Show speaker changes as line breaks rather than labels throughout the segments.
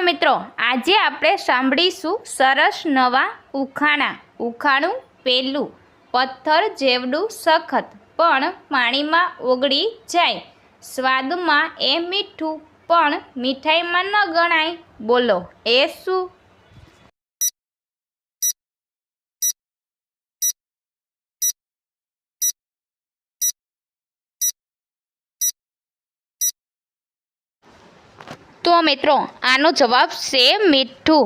મિત્રો આજે આપણે સાંભળીશું સરસ નવા ઉખાણા। ઉખાણું પહેલું। પથ્થર જેવડું સખત પણ પાણીમાં ઓગળી જાય, સ્વાદમાં એ મીઠું પણ મીઠાઈમાં ન ગણાય, બોલો એ શું? તો મિત્રો આનો જવાબ છે મીઠું।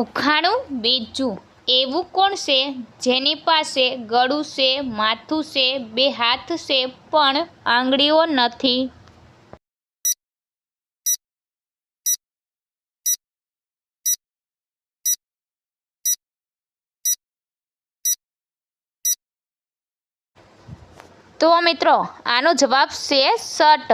ઉખાણું બીજું। એવું કોણ છે જેની પાસે ગળું છે, માથું છે, બે હાથ છે પણ આંગળીઓ નથી? તો મિત્રો આનો જવાબ છે શર્ટ।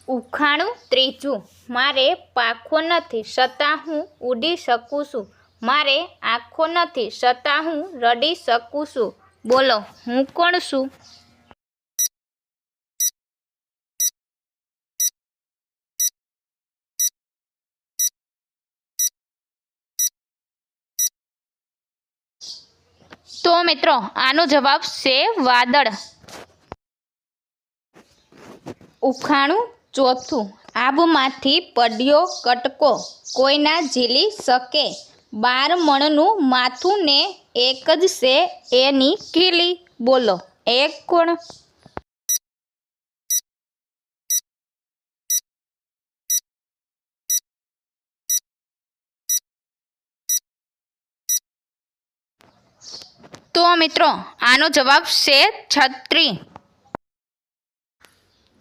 ઉખાણું ત્રીજું। મારે પાંખો નથી છતાં હું ઉડી શકું છું, મારે આંખો નથી છતાં હું રડી શકું છું, બોલો હું કોણ છું? તો મિત્રો આનો જવાબ છે વાદળ। ઉખાણું ચોથું। આબમાંથી પડ્યો કટકો કોઈ ના ઝીલી શકે, 12 મણનું માથું ને એક જ છે એની કીલી, બોલો એ કોણ? તો મિત્રો આનો જવાબ છે છત્રી।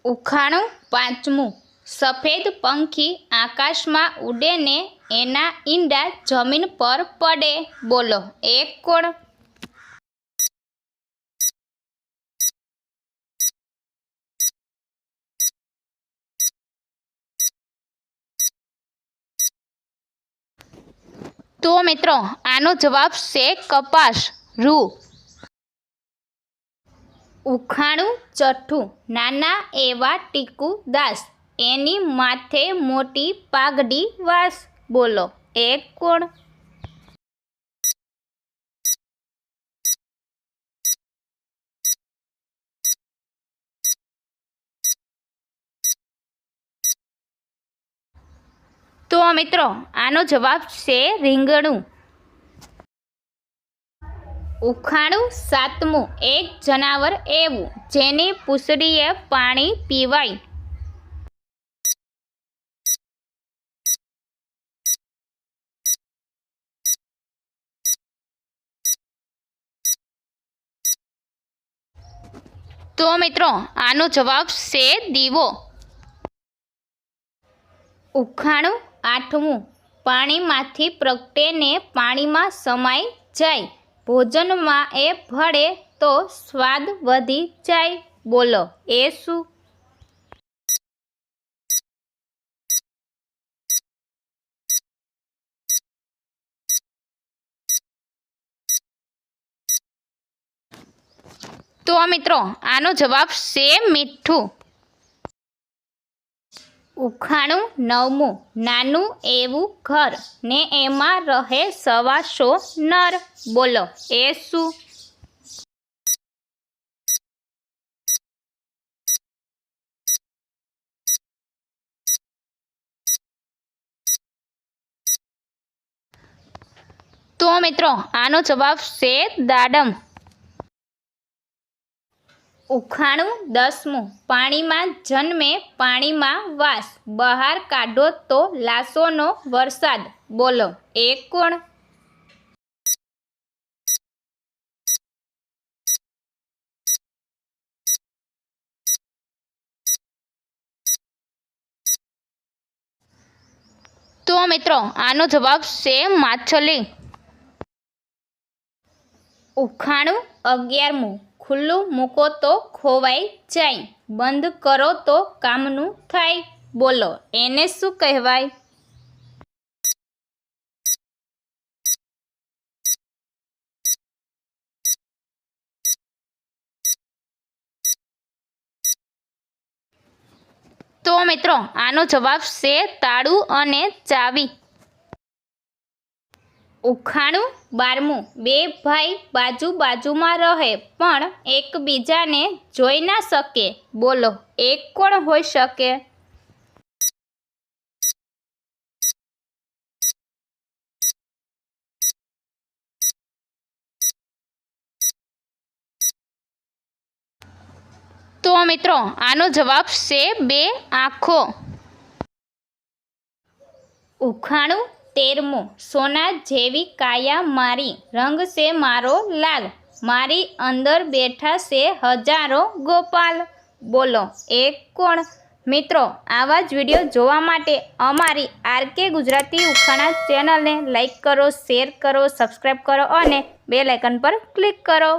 ઉખાણું પાંચમું। સફેદ પંખી આકાશમાં ઉડે ને એના ઈંડા જમીન પર પડે, બોલો એ કોણ? તો મિત્રો આનો જવાબ છે કપાસ, રૂ। ઉખાણું છઠ્ઠું। નાના એવા ટીકુ દાસ, એની માથે મોટી પાઘડી વાસ, બોલો એ કોણ? તો મિત્રો આનો જવાબ છે રીંગણું। ઉખાણું સાતમું। એક જનાવર એવું જેની પૂંછડીએ પાણી પીવાય। તો મિત્રો આનો જવાબ છે દીવો। ઉખાણું આઠમું। પાણીમાંથી પ્રગટે ને પાણીમાં સમાઈ જાય, ભોજનમાં એ ભળે તો સ્વાદ વધી જાય, બોલો એ શું? તો મિત્રો આનો જવાબ છે મીઠું। ઉખાણું નવમું। નાનું એવું ઘર ને એમાં રહે 125 નર, બોલો એ શું? તો મિત્રો આનો જવાબ છે દાડમ। ઉખાણું દસમું। પાણીમાં જન્મે પાણીમાં વાસ, બહાર કાઢો તો લાશોનો વરસાદ, બોલો એ કોણ? તો મિત્રો આનો જવાબ છે માછલી। ઉખાણું 11મું। ખુલ્લું મૂકો તો ખોવાઈ જાય, બંધ કરો તો કામનું થાય, બોલો એને શું કહેવાય? તો મિત્રો આનો જવાબ છે તાળું અને ચાવી. ઉખાણું 12મું. બે ભાઈ બાજુ બાજુમાં રહે પણ એકબીજાને જોઈ ના શકે. બોલો એક કોણ હોઈ શકે? તો મિત્રો આનો જવાબ છે બે આંખો. ઉખાણું 13મું. સોના જેવી કાયા મારી, રંગ છે મારો લાલ, મારી અંદર બેઠા છે હજારો ગોપાલ. બોલો એક કોણ? મિત્રો આવા જ વિડીયો જોવા માટે અમારી આરકે ગુજરાતી ઉખાણા ચેનલને લાઈક કરો, શેર કરો, સબસ્ક્રાઈબ કરો અને બેલ આઇકન પર ક્લિક કરો.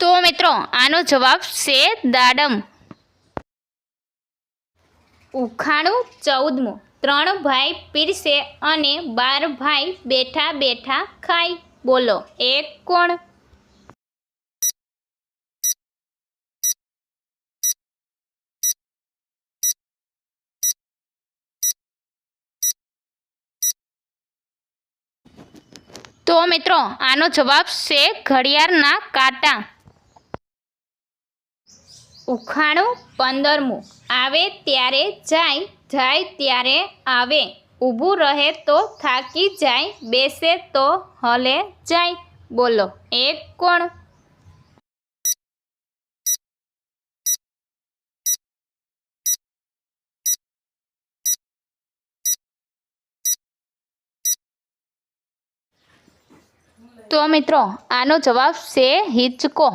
તો મિત્રો આનો જવાબ છે દાડમ. ઉખાણું 14મું. 3 ભાઈ પીરસે અને 12 ભાઈ બેઠા બેઠા ખાય. બોલો એક કોણ? તો મિત્રો આનો જવાબ છે ઘડિયાળના કાંટા. ઉખાણું 15મું. આવે ત્યારે જાય, જાય ત્યારે આવે, ઊભું રહે તો થાકી જાય, બેસે તો હલે જાય. બોલો એક કોણ? તો મિત્રો આનો જવાબ છે હિંચકો.